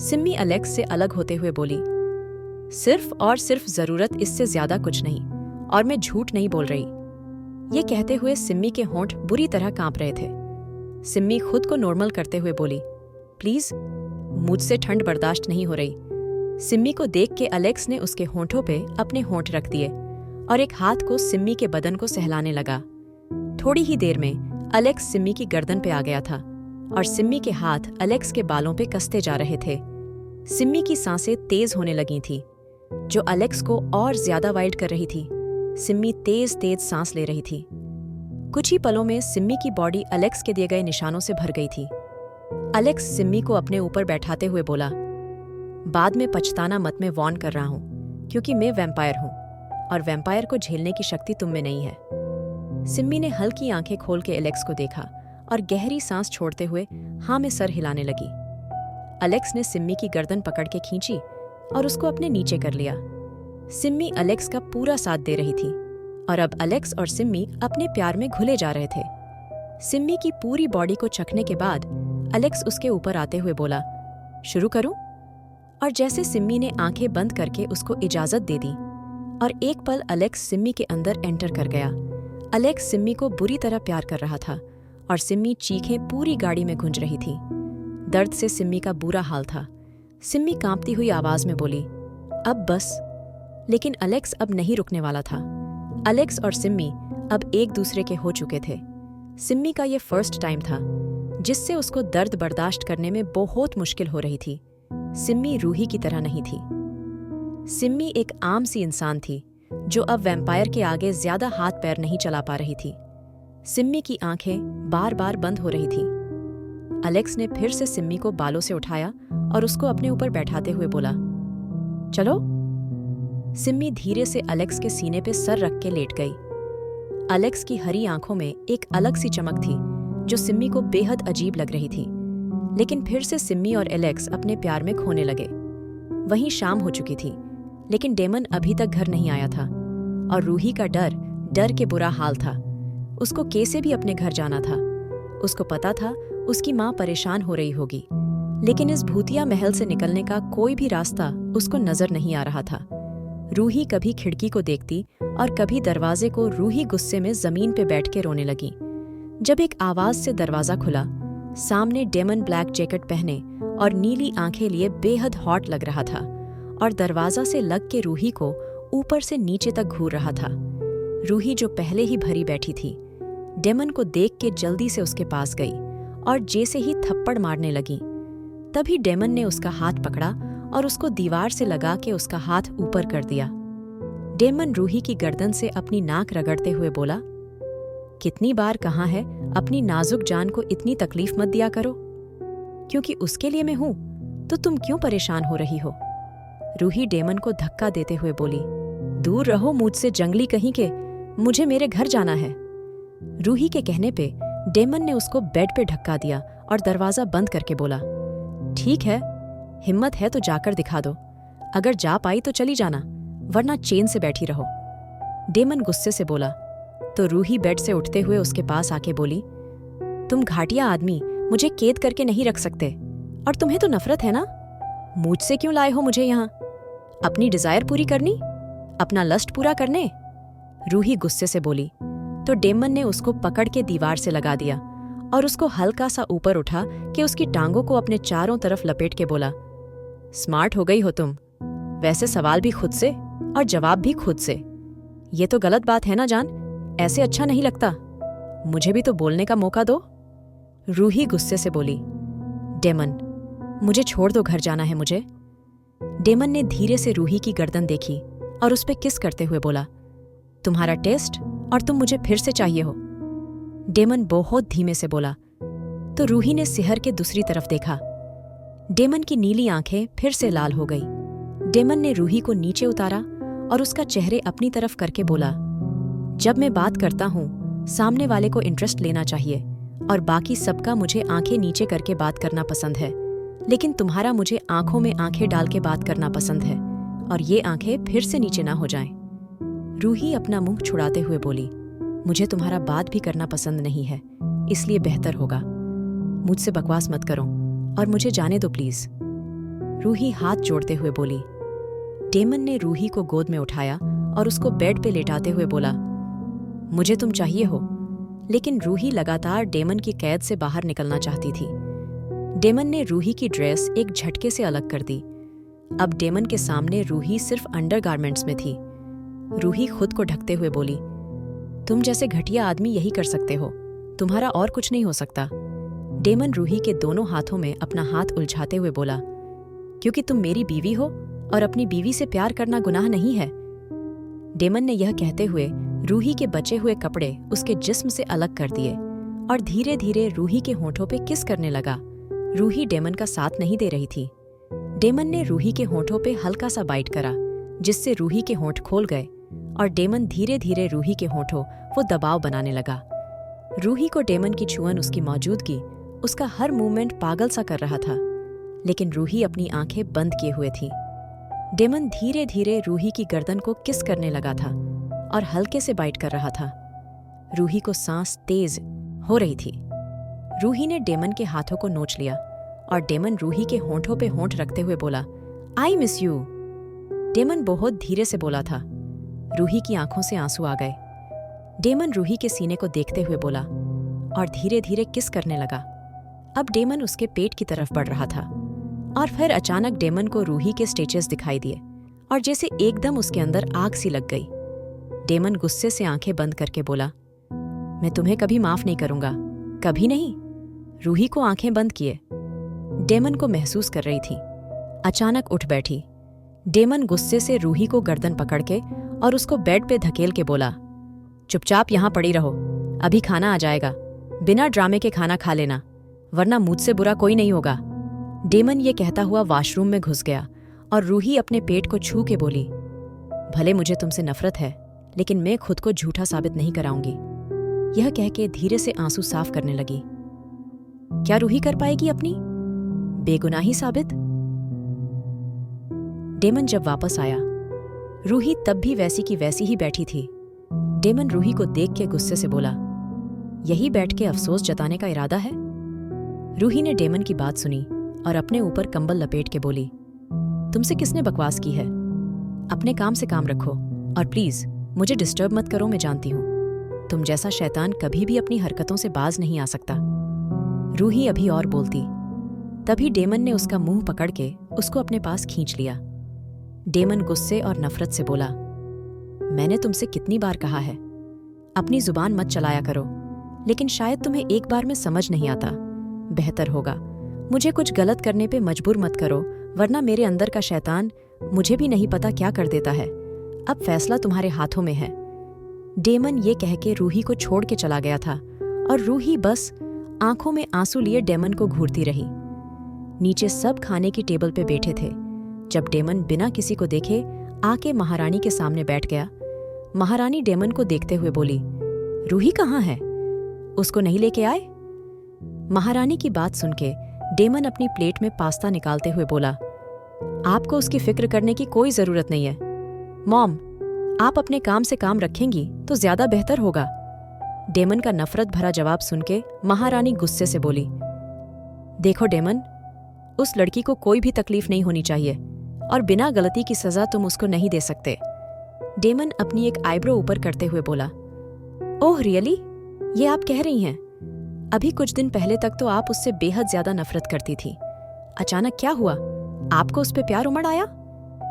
Simmi Alex से अलग होते हुए बोली, सिर्फ और सिर्फ जरूरत, इससे ज्यादा कुछ नहीं, और मैं झूठ नहीं बोल रही। ये कहते हुए सिम्मी के होंठ बुरी तरह कांप रहे थे। सिम्मी खुद को नॉर्मल करते हुए बोली, प्लीज, मुझसे ठंड बर्दाश्त नहीं हो रही। सिम्मी को देख के अलेक्स ने उसके होंठों पे अपने होंठ रख दिए और एक हाथ को सिम्मी के बदन को सहलाने लगा। थोड़ी ही देर में अलेक्स सिम्मी की गर्दन पे आ गया था और सिम्मी के हाथ अलेक्स के बालों पे कसते जा रहे थे। सिम्मी की सांसें तेज होने लगी थी, जो अलेक्स को और ज्यादा वाइल्ड कर रही थी। सिम्मी तेज तेज सांस ले रही थी। कुछ ही पलों में सिम्मी की बॉडी अलेक्स के दिए गए निशानों से भर गई थी। अलेक्स सिम्मी को अपने ऊपर बैठाते हुए बोला, बाद में पछताना मत, मैं वार्न कर रहा हूं, क्योंकि मैं वैम्पायर हूं और वैम्पायर को झेलने की शक्ति तुम में नहीं है। सिम्मी ने हल्की आंखें खोल के एलेक्स को देखा और गहरी सांस छोड़ते हुए हाँ में सर हिलाने लगी। अलेक्स ने सिम्मी की गर्दन पकड़ के खींची और उसको अपने नीचे कर लिया। सिम्मी अलेक्स का पूरा साथ दे रही थी और अब अलेक्स और सिम्मी अपने प्यार में घुले जा रहे थे। सिम्मी की पूरी बॉडी को चखने के बाद अलेक्स उसके ऊपर आते हुए बोला, शुरू करूं? और जैसे सिम्मी ने आंखें बंद करके उसको इजाजत दे दी और एक पल अलेक्स सिम्मी के अंदर एंटर कर गया। अलेक्स सिम्मी को बुरी तरह प्यार कर रहा था और सिम्मी चीखें पूरी गाड़ी में गूंज रही थी। दर्द से सिम्मी का बुरा हाल था। सिम्मी कांपती हुई आवाज में बोली, अब बस। लेकिन अलेक्स अब नहीं रुकने वाला था। अलेक्स और सिम्मी अब एक दूसरे के हो चुके थे। सिम्मी का ये फर्स्ट टाइम था जिससे उसको दर्द बर्दाश्त करने में बहुत मुश्किल हो रही थी। सिम्मी रूही की तरह नहीं थी। सिम्मी एक आम सी इंसान थी जो अब वैम्पायर के आगे ज्यादा हाथ पैर नहीं चला पा रही थी। सिम्मी की आंखें बार बार बंद हो रही थी। अलेक्स ने फिर से सिम्मी को बालों से उठाया और उसको अपने ऊपर बैठाते हुए बोला, चलो। सिम्मी धीरे से अलेक्स के सीने पे सर रख के लेट गई। अलेक्स की हरी आंखों में एक अलग सी चमक थी जो सिम्मी को बेहद अजीब लग रही थी। लेकिन फिर से सिम्मी और एलेक्स अपने प्यार में खोने लगे। वहीं शाम हो चुकी थी, लेकिन डेमन अभी तक घर नहीं आया था और रूही का डर के बुरा हाल था। उसको कैसे भी अपने घर जाना था। उसको पता था उसकी माँ परेशान हो रही होगी, लेकिन इस भूतिया महल से निकलने का कोई भी रास्ता उसको नजर नहीं आ रहा था। रूही कभी खिड़की को देखती और कभी दरवाजे को। रूही गुस्से में जमीन पे बैठ के रोने लगी। जब एक आवाज से दरवाजा खुला, सामने डेमन ब्लैक जैकेट पहने और नीली आंखें लिए बेहद हॉट लग रहा था और दरवाजा से लग के रूही को ऊपर से नीचे तक घूर रहा था। रूही जो पहले ही भरी बैठी थी, डेमन को देख के जल्दी से उसके पास गई और जैसे ही थप्पड़ मारने लगी, तभी डेमन ने उसका हाथ पकड़ा और उसको दीवार से लगा के उसका हाथ ऊपर कर दिया। डेमन रूही की गर्दन से अपनी नाक रगड़ते हुए बोला, कितनी बार कहा है अपनी नाजुक जान को इतनी तकलीफ मत दिया करो। क्योंकि उसके लिए मैं हूं तो तुम क्यों परेशान हो रही हो? रूही डेमन को धक्का देते हुए बोली, दूर रहो मुझसे जंगली कहीं के, मुझे मेरे घर जाना है। रूही के कहने पे डेमन ने उसको बेड पे धक्का दिया और दरवाजा बंद करके बोला, ठीक है, हिम्मत है तो जाकर दिखा दो। अगर जा पाई तो चली जाना, वरना चैन से बैठी रहो। डेमन गुस्से से बोला तो रूही बेड से उठते हुए उसके पास आके बोली, तुम घाटिया आदमी मुझे कैद करके नहीं रख सकते, और तुम्हें तो नफरत है ना? मुझसे क्यों लाए हो मुझे यहाँ? अपनी डिजायर पूरी करनी, अपना लस्ट पूरा करने? रूही गुस्से से बोली तो डेमन ने उसको पकड़ के दीवार से लगा दिया और उसको हल्का सा ऊपर उठा के उसकी टांगों को अपने चारों तरफ लपेट के बोला, स्मार्ट हो गई हो तुम, वैसे सवाल भी खुद से और जवाब भी खुद से। ये तो गलत बात है ना जान, ऐसे अच्छा नहीं लगता। मुझे भी तो बोलने का मौका दो। रूही गुस्से से बोली, डेमन मुझे छोड़ दो, घर जाना है मुझे। डेमन ने धीरे से रूही की गर्दन देखी और उस पे किस करते हुए बोला, तुम्हारा टेस्ट और तुम मुझे फिर से चाहिए हो। डेमन बहुत धीमे से बोला तो रूही ने सिहर के दूसरी तरफ देखा। डेमन की नीली आंखें फिर से लाल हो गई। डेमन ने रूही को नीचे उतारा और उसका चेहरे अपनी तरफ करके बोला, जब मैं बात करता हूं सामने वाले को इंटरेस्ट लेना चाहिए और बाकी सबका मुझे आंखें नीचे करके बात करना पसंद है, लेकिन तुम्हारा मुझे आंखों में आंखें डाल के बात करना पसंद है और ये आंखें फिर से नीचे ना हो जाएं। रूही अपना मुंह छुड़ाते हुए बोली, मुझे तुम्हारा बात भी करना पसंद नहीं है, इसलिए बेहतर होगा मुझसे बकवास मत करो और मुझे जाने दो प्लीज। रूही हाथ जोड़ते हुए बोली। डेमन ने रूही को गोद में उठाया और उसको बेड पे लेटाते हुए बोला, मुझे तुम चाहिए हो। लेकिन रूही लगातार डेमन की कैद से बाहर निकलना चाहती थी। डेमन ने रूही की ड्रेस एक झटके से अलग कर दी। अब डेमन के सामने रूही सिर्फ अंडरगारमेंट्स में थी। रूही खुद को ढकते हुए बोली, तुम जैसे घटिया आदमी यही कर सकते हो, तुम्हारा और कुछ नहीं हो सकता। डेमन रूही के दोनों हाथों में अपना हाथ उलझाते हुए बोला, क्योंकि तुम मेरी बीवी हो और अपनी बीवी से प्यार करना गुनाह नहीं है। डेमन ने यह कहते हुए रूही के बचे हुए कपड़े उसके जिस्म से अलग कर दिए और धीरे धीरे रूही के होंठों पे किस करने लगा। रूही डेमन का साथ नहीं दे रही थी। डेमन ने रूही के होंठों पे हल्का सा बाइट करा, जिससे रूही के होंठ खोल गए और डेमन धीरे धीरे रूही के होंठों वो दबाव बनाने लगा। रूही को डेमन की छुअन, उसकी मौजूदगी, उसका हर मूवमेंट पागल सा कर रहा था, लेकिन रूही अपनी आंखें बंद किए हुए थी। डेमन धीरे धीरे रूही की गर्दन को किस करने लगा था और हल्के से बाइट कर रहा था। रूही को सांस तेज हो रही थी। रूही ने डेमन के हाथों को नोच लिया और डेमन रूही के होंठों पे होंठ रखते हुए बोला, आई मिस यू। डेमन बहुत धीरे से बोला था। रूही की आंखों से आंसू आ गए। डेमन रूही के सीने को देखते हुए बोला और धीरे धीरे किस करने लगा। अब डेमन उसके पेट की तरफ बढ़ रहा था और फिर अचानक डेमन को रूही के स्टेचेस दिखाई दिए और जैसे एकदम उसके अंदर आग सी लग गई। डेमन गुस्से से आंखें बंद करके बोला, मैं तुम्हें कभी माफ नहीं करूंगा, कभी नहीं। रूही को आंखें बंद किए। डेमन को महसूस कर रही थी। अचानक उठ बैठी। डेमन गुस्से से रूही को गर्दन पकड़ के और उसको बेड पे धकेल के बोला, चुपचाप यहां पड़ी रहो, अभी खाना आ जाएगा, बिना ड्रामे के खाना खा लेना, वरना मुझसे बुरा कोई नहीं होगा। डेमन ये कहता हुआ वॉशरूम में घुस गया और रूही अपने पेट को छू के बोली, भले मुझे तुमसे नफरत है, लेकिन मैं खुद को झूठा साबित नहीं कराऊंगी। यह कह के धीरे से आंसू साफ करने लगी। क्या रूही कर पाएगी अपनी बेगुनाही साबित? डेमन जब वापस आया, रूही तब भी वैसी की वैसी ही बैठी थी। डेमन रूही को देख के गुस्से से बोला, यही बैठ के अफसोस जताने का इरादा है? रूही ने डेमन की बात सुनी और अपने ऊपर कंबल लपेट के बोली, तुमसे किसने बकवास की है? अपने काम से काम रखो और प्लीज मुझे डिस्टर्ब मत करो, मैं जानती हूं तुम जैसा शैतान कभी भी अपनी हरकतों से बाज नहीं आ सकता। रूही अभी और बोलती, तभी डेमन ने उसका मुंह पकड़ के उसको अपने पास खींच लिया। डेमन गुस्से और नफरत से बोला, मैंने तुमसे कितनी बार कहा है, अपनी जुबान मत चलाया करो, लेकिन शायद तुम्हें एक बार में समझ नहीं आता। बेहतर होगा मुझे कुछ गलत करने पे मजबूर मत करो, वरना मेरे अंदर का शैतान मुझे भी नहीं पता क्या कर देता है। अब फैसला तुम्हारे हाथों में है। डेमन ये कह के रूही को छोड़ के चला गया था और रूही बस आंखों में आंसू लिए डेमन को घूरती रही। नीचे सब खाने की टेबल पे बैठे थे। जब डेमन बिना किसी को देखे आके महारानी के सामने बैठ गया, महारानी डेमन को देखते हुए बोली, रूही कहाँ है? उसको नहीं लेके आए? महारानी की बात सुन के डेमन अपनी प्लेट में पास्ता निकालते हुए बोला, आपको उसकी फिक्र करने की कोई जरूरत नहीं है। मॉम, आप अपने काम से काम रखेंगी तो ज्यादा बेहतर होगा। डेमन का नफरत भरा जवाब सुन के महारानी गुस्से से बोली, देखो डेमन, उस लड़की को कोई भी तकलीफ नहीं होनी चाहिए और बिना गलती की सजा तुम उसको नहीं दे सकते। डेमन अपनी एक आईब्रो ऊपर करते हुए बोला, ओह रियली? ये आप कह रही हैं? अभी कुछ दिन पहले तक तो आप उससे बेहद ज्यादा नफरत करती थी। अचानक क्या हुआ? आपको उस पे प्यार उमड़ आया?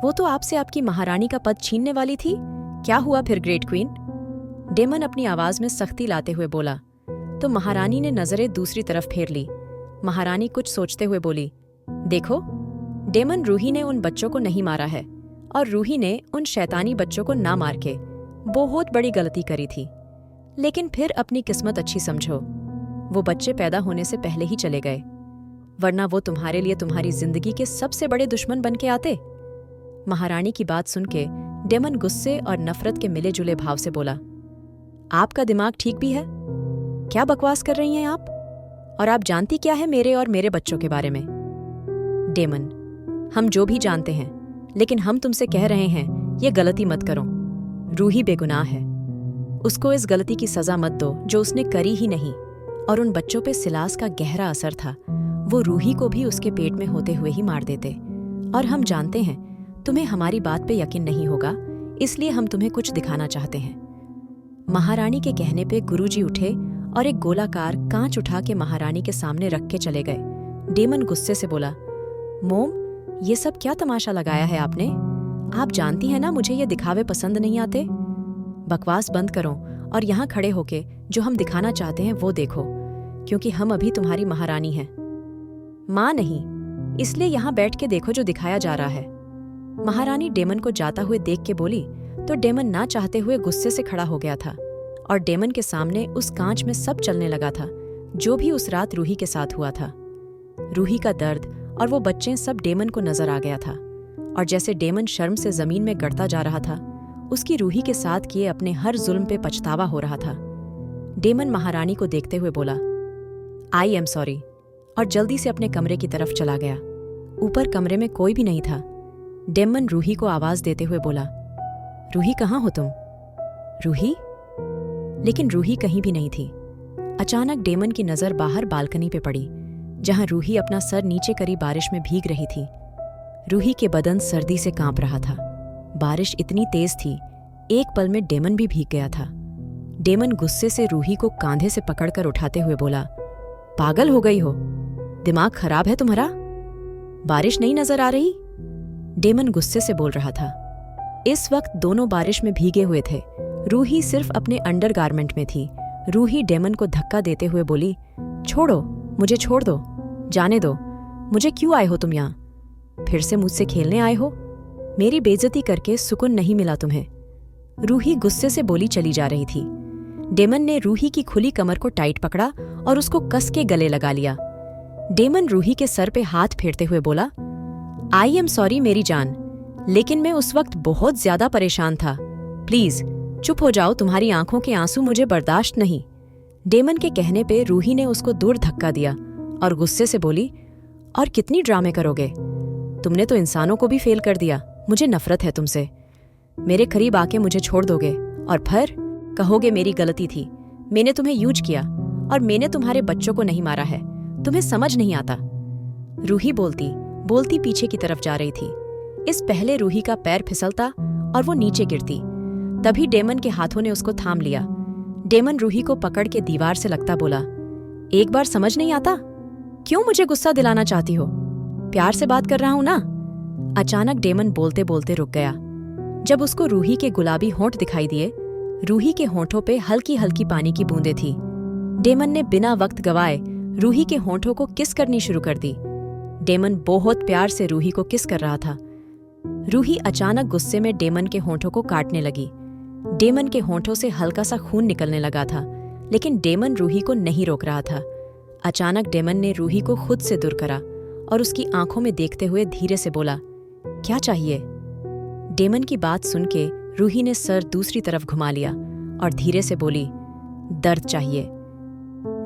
वो तो आपसे आपकी महारानी का पद छीनने वाली थी। क्या हुआ फिर ग्रेट क्वीन? डेमन अपनी आवाज में सख्ती लाते हुए बोला। तो महारानी ने नजरें दूसरी तरफ फेर ली। महारानी कुछ सोचते हुए बोली, देखो डेमन, रूही ने उन बच्चों को नहीं मारा है और रूही ने उन शैतानी बच्चों को ना मार के बहुत बड़ी गलती करी थी। लेकिन फिर अपनी किस्मत अच्छी समझो, वो बच्चे पैदा होने से पहले ही चले गए, वरना वो तुम्हारे लिए तुम्हारी जिंदगी के सबसे बड़े दुश्मन बन के आते। महारानी की बात सुन के डेमन गुस्से और नफरत के मिले जुले भाव से बोला, आपका दिमाग ठीक भी है? क्या बकवास कर रही हैं आप? और आप जानती क्या है मेरे और मेरे बच्चों के बारे में? डेमन, हम जो भी जानते हैं, लेकिन हम तुमसे कह रहे हैं ये गलती मत करो। रूही बेगुनाह है, उसको इस गलती की सजा मत दो जो उसने करी ही नहीं। और उन बच्चों पे सिलास का गहरा असर था, वो रूही को भी उसके पेट में होते हुए ही मार देते और हम जानते हैं तुम्हें हमारी बात पे यकीन नहीं होगा, इसलिए हम तुम्हें कुछ दिखाना चाहते हैं। महारानी के कहने पे गुरुजी उठे और एक गोलाकार कांच उठा के महारानी के सामने रख के चले गए। डेमन गुस्से से बोला, मोम, ये सब क्या तमाशा लगाया है आपने? आप जानती हैं ना मुझे ये दिखावे पसंद नहीं आते। बकवास बंद करो और यहाँ खड़े होके जो हम दिखाना चाहते हैं वो देखो, क्योंकि हम अभी तुम्हारी महारानी हैं। माँ नहीं, इसलिए यहाँ बैठ के देखो जो दिखाया जा रहा है। महारानी डेमन को जाता हुए देख के बोली तो डेमन ना चाहते हुए गुस्से से खड़ा हो गया था और डेमन के सामने उस कांच में सब चलने लगा था जो भी उस रात रूही के साथ हुआ था। रूही का दर्द और वो बच्चे सब डेमन को नजर आ गया था और जैसे डेमन शर्म से जमीन में गड़ता जा रहा था, उसकी रूही के साथ किए अपने हर जुल्म पे पछतावा हो रहा था। डेमन महारानी को देखते हुए बोला, आई एम सॉरी, और जल्दी से अपने कमरे की तरफ चला गया। ऊपर कमरे में कोई भी नहीं था। डेमन रूही को आवाज देते हुए बोला, रूही कहाँ हो तुम? रूही? लेकिन रूही कहीं भी नहीं थी। अचानक डेमन की नजर बाहर बालकनी पे पड़ी, जहां रूही अपना सर नीचे करी बारिश में भीग रही थी। रूही के बदन सर्दी से कांप रहा था। बारिश इतनी तेज थी, एक पल में डेमन भी भीग गया था। डेमन गुस्से से रूही को कांधे से पकड़कर उठाते हुए बोला, पागल हो गई हो? दिमाग खराब है तुम्हारा? बारिश नहीं नजर आ रही? डेमन गुस्से से बोल रहा था। इस वक्त दोनों बारिश में भीगे हुए थे। रूही सिर्फ अपने अंडरगारमेंट में थी। रूही डेमन को धक्का देते हुए बोली, छोड़ो, मुझे छोड़ दो, जाने दो। मुझे क्यों आए हो तुम यहाँ? फिर से मुझसे खेलने आए हो? मेरी बेइज्जती करके सुकून नहीं मिला तुम्हें? रूही गुस्से से बोली चली जा रही थी। डेमन ने रूही की खुली कमर को टाइट पकड़ा और उसको कस के गले लगा लिया। डेमन रूही के सर पे हाथ फेरते हुए बोला, आई एम सॉरी मेरी जान, लेकिन मैं उस वक्त बहुत ज्यादा परेशान था। प्लीज चुप हो जाओ, तुम्हारी आंखों के आंसू मुझे बर्दाश्त नहीं। डेमन के कहने पे रूही ने उसको दूर धक्का दिया और गुस्से से बोली, और कितनी ड्रामे करोगे? तुमने तो इंसानों को भी फेल कर दिया। मुझे नफरत है तुमसे। मेरे करीब आके मुझे छोड़ दोगे और फिर कहोगे मेरी गलती थी, मैंने तुम्हें यूज किया और मैंने तुम्हारे बच्चों को नहीं मारा है, तुम्हें समझ नहीं आता। रूही बोलती बोलती पीछे की तरफ जा रही थी। इस पहले रूही का पैर फिसलता और वो नीचे गिरती, तभी डेमन के हाथों ने उसको थाम लिया। डेमन रूही को पकड़ के दीवार से लगता बोला, एक बार समझ नहीं आता? क्यों मुझे गुस्सा दिलाना चाहती हो? प्यार से बात कर रहा हूं ना। अचानक डेमन बोलते बोलते रुक गया। जब उसको रूही के गुलाबी होंठ दिखाई दिए, रूही के होंठों पे हल्की हल्की पानी की बूंदें थी। डेमन ने बिना वक्त गवाए रूही के होंठों को किस करनी शुरू कर दी। डेमन बहुत प्यार से रूही को किस कर रहा था। रूही अचानक गुस्से में डेमन के होंठों को काटने लगी। डेमन के होंठों से हल्का सा खून निकलने लगा था, लेकिन डेमन रूही को नहीं रोक रहा था। अचानक डेमन ने रूही को खुद से दूर करा और उसकी आंखों में देखते हुए धीरे से बोला, क्या चाहिए? डेमन की बात सुन के रूही ने सर दूसरी तरफ घुमा लिया और धीरे से बोली, दर्द चाहिए।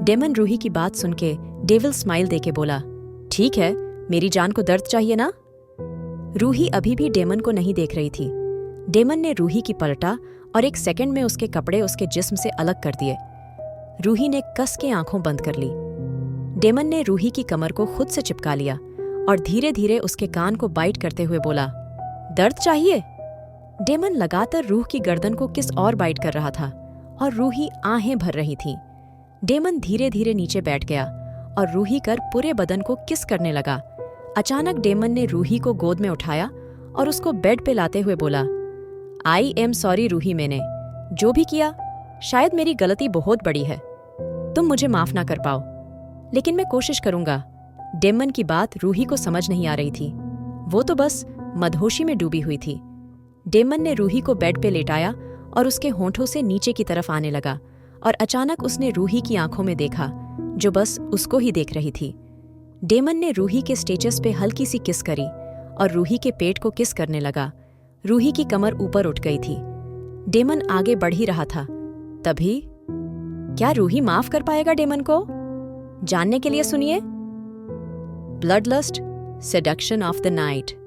डेमन रूही की बात सुन के डेविल स्माइल देके बोला, ठीक है, मेरी जान को दर्द चाहिए ना? रूही अभी भी डेमन को नहीं देख रही थी। डेमन ने रूही की पलटा और एक सेकंड में उसके कपड़े उसके जिस्म से अलग कर दिए। रूही ने कस के आंखों बंद कर ली। डेमन ने रूही की कमर को खुद से चिपका लिया और धीरे धीरे उसके कान को बाइट करते हुए बोला, दर्द चाहिए? डेमन लगातार रूह की गर्दन को किस और बाइट कर रहा था और रूही आहें भर रही थी। डेमन धीरे धीरे नीचे बैठ गया और रूही कर पूरे बदन को किस करने लगा। अचानक डेमन ने रूही को गोद में उठाया और उसको बेड पे लाते हुए बोला, आई एम सॉरी रूही, मैंने जो भी किया शायद मेरी गलती बहुत बड़ी है, तुम मुझे माफ ना कर पाओ, लेकिन मैं कोशिश करूंगा। डेमन की बात रूही को समझ नहीं आ रही थी, वो तो बस मदहोशी में डूबी हुई थी। डेमन ने रूही को बेड पे लेटाया और उसके होंठों से नीचे की तरफ आने लगा और अचानक उसने रूही की आंखों में देखा, जो बस उसको ही देख रही थी। डेमन ने रूही के स्टेचस पे हल्की सी किस करी और रूही के पेट को किस करने लगा। रूही की कमर ऊपर उठ गई थी। डेमन आगे बढ़ ही रहा था, तभी क्या रूही माफ कर पाएगा डेमन को? जानने के लिए सुनिए blood lust, seduction of the night.